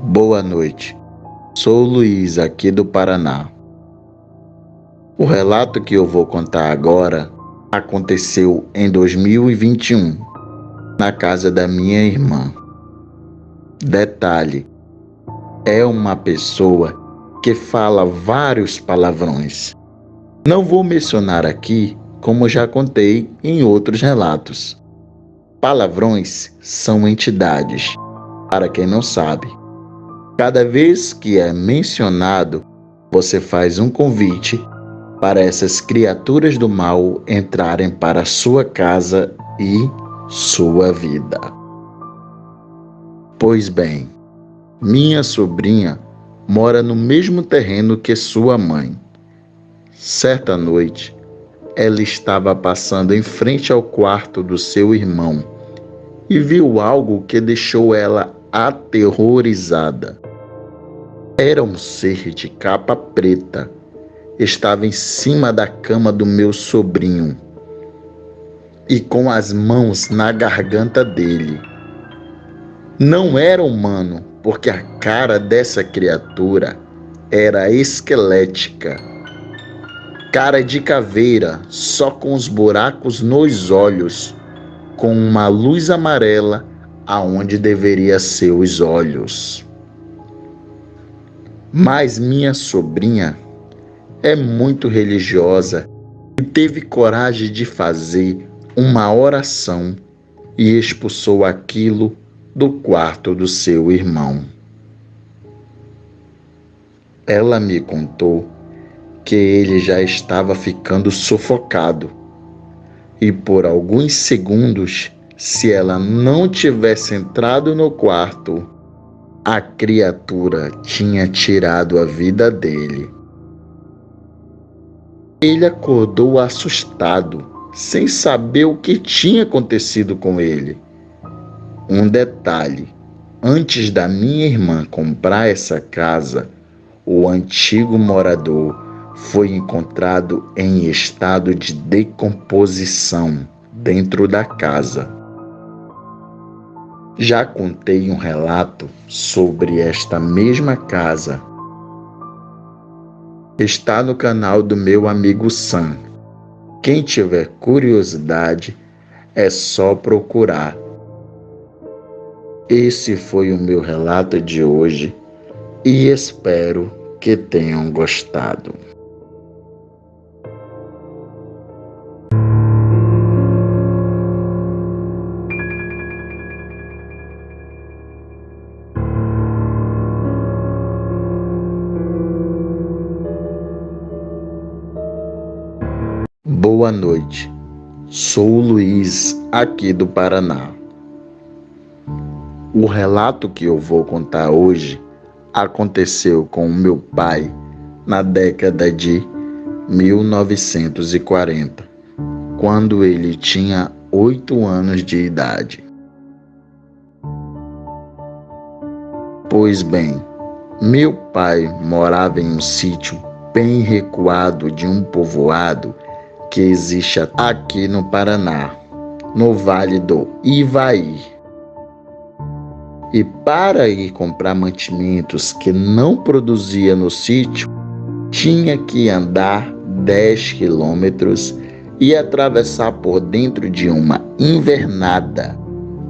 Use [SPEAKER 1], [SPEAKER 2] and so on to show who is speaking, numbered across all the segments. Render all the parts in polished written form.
[SPEAKER 1] Boa noite, sou o Luiz, aqui do Paraná. O relato que eu vou contar agora aconteceu em 2021, na casa da minha irmã. Detalhe, é uma pessoa que fala vários palavrões. Não vou mencionar aqui, como já contei em outros relatos. Palavrões são entidades, para quem não sabe. Cada vez que é mencionado, você faz um convite para essas criaturas do mal entrarem para sua casa e sua vida. Pois bem, minha sobrinha mora no mesmo terreno que sua mãe. Certa noite, ela estava passando em frente ao quarto do seu irmão e viu algo que deixou ela aterrorizada. Era um ser de capa preta. Estava em cima da cama do meu sobrinho e com as mãos na garganta dele. Não era humano, porque a cara dessa criatura era esquelética. Cara de caveira, só com os buracos nos olhos, com uma luz amarela aonde deveria ser os olhos. Mas minha sobrinha é muito religiosa e teve coragem de fazer uma oração e expulsou aquilo do quarto do seu irmão. Ela me contou que ele já estava ficando sufocado e por alguns segundos, se ela não tivesse entrado no quarto, a criatura tinha tirado a vida dele. Ele acordou assustado, sem saber o que tinha acontecido com ele. Um detalhe: antes da minha irmã comprar essa casa, o antigo morador foi encontrado em estado de decomposição dentro da casa. Já contei um relato sobre esta mesma casa. Está no canal do meu amigo Sam. Quem tiver curiosidade, é só procurar. Esse foi o meu relato de hoje e espero que tenham gostado. Boa noite, sou o Luiz, aqui do Paraná. O relato que eu vou contar hoje aconteceu com o meu pai na década de 1940, quando ele tinha 8 anos de idade. Pois bem, meu pai morava em um sítio bem recuado de um povoado que existe aqui no Paraná, no Vale do Ivaí. E para ir comprar mantimentos que não produzia no sítio, tinha que andar 10 quilômetros e atravessar por dentro de uma invernada,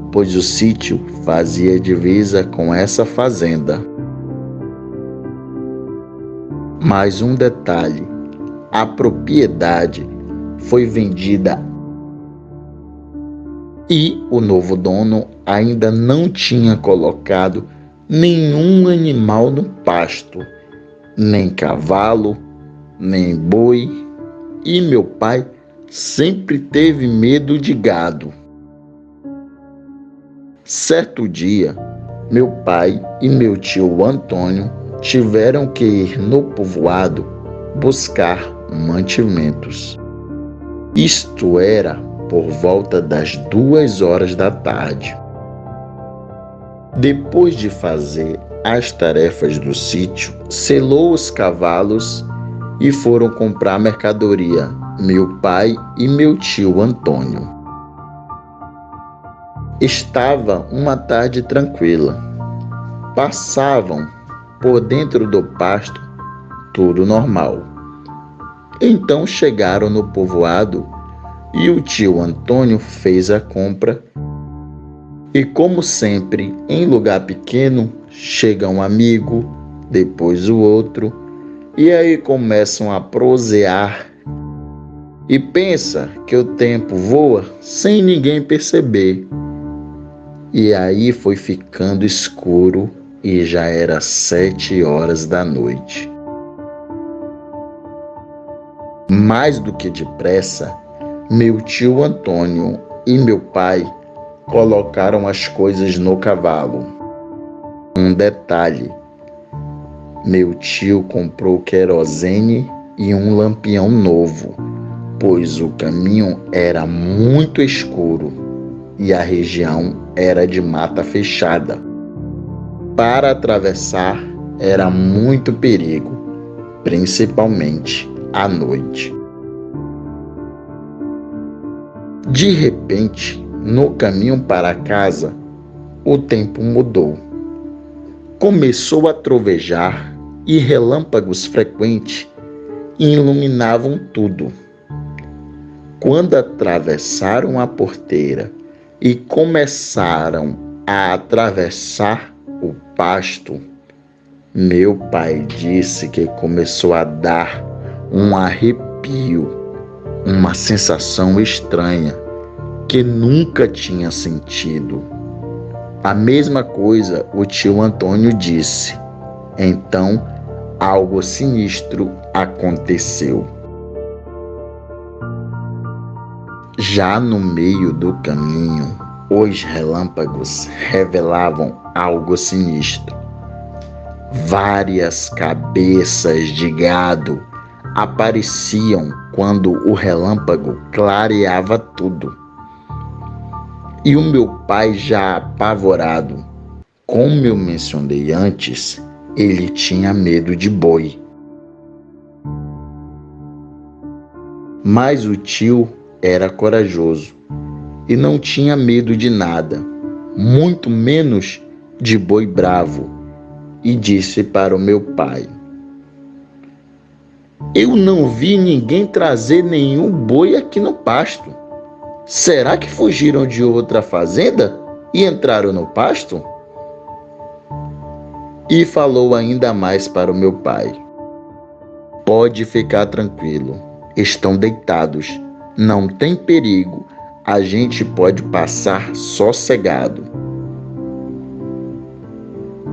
[SPEAKER 1] pois o sítio fazia divisa com essa fazenda. Mais um detalhe: a propriedade foi vendida e o novo dono ainda não tinha colocado nenhum animal no pasto, nem cavalo, nem boi, e meu pai sempre teve medo de gado. Certo dia, meu pai e meu tio Antônio tiveram que ir no povoado buscar mantimentos. Isto era por volta das 2 horas da tarde. Depois de fazer as tarefas do sítio, selou os cavalos e foram comprar mercadoria, meu pai e meu tio Antônio. Estava uma tarde tranquila. passavam por dentro do pasto, tudo normal. Então chegaram no povoado e o tio Antônio fez a compra. E como sempre, em lugar pequeno, chega um amigo, depois o outro, e aí começam a prosear e pensa que o tempo voa sem ninguém perceber. E aí foi ficando escuro e já era 7 horas da noite. Mais do que depressa, meu tio Antônio e meu pai colocaram as coisas no cavalo. Um detalhe: meu tio comprou querosene e um lampião novo, pois o caminho era muito escuro e a região era de mata fechada. Para atravessar era muito perigo, principalmente à noite. De repente, no caminho para casa, o tempo mudou. Começou a trovejar e relâmpagos frequentes iluminavam tudo. Quando atravessaram a porteira e começaram a atravessar o pasto, meu pai disse que começou a dar um arrepio, uma sensação estranha que nunca tinha sentido. A mesma coisa o tio Antônio disse. Então, algo sinistro aconteceu. Já no meio do caminho, os relâmpagos revelavam algo sinistro. Várias cabeças de gado apareciam quando o relâmpago clareava tudo. E o meu pai, já apavorado, como eu mencionei antes, ele tinha medo de boi. Mas o tio era corajoso e não tinha medo de nada, muito menos de boi bravo, e disse para o meu pai: eu não vi ninguém trazer nenhum boi aqui no pasto. Será que fugiram de outra fazenda e entraram no pasto? E falou ainda mais para o meu pai: pode ficar tranquilo, estão deitados, não tem perigo, a gente pode passar sossegado.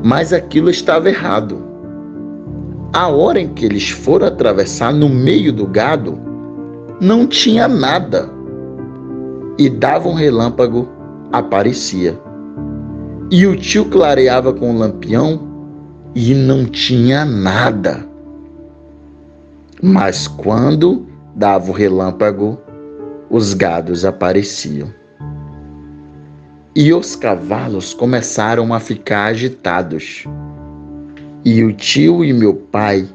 [SPEAKER 1] Mas aquilo estava errado. A hora em que eles foram atravessar no meio do gado, não tinha nada. E dava um relâmpago, aparecia. E o tio clareava com o lampião e não tinha nada. Mas quando dava o relâmpago, os gados apareciam. E os cavalos começaram a ficar agitados. E o tio e meu pai,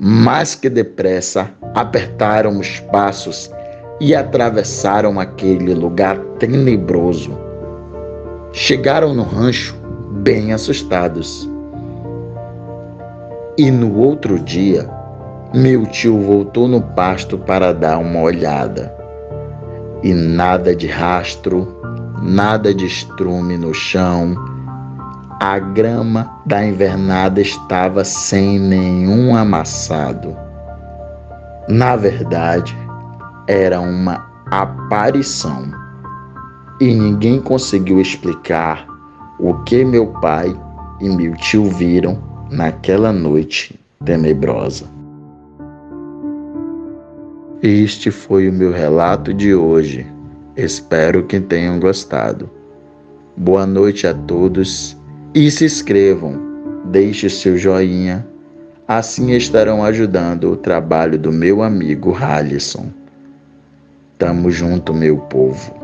[SPEAKER 1] mais que depressa, apertaram os passos e atravessaram aquele lugar tenebroso. Chegaram no rancho bem assustados. E no outro dia, meu tio voltou no pasto para dar uma olhada. E nada de rastro, nada de estrume no chão. A grama da invernada estava sem nenhum amassado. Na verdade, era uma aparição. E ninguém conseguiu explicar o que meu pai e meu tio viram naquela noite tenebrosa. Este foi o meu relato de hoje. Espero que tenham gostado. Boa noite a todos e se inscrevam, deixe seu joinha, assim estarão ajudando o trabalho do meu amigo Halisson. Tamo junto, meu povo.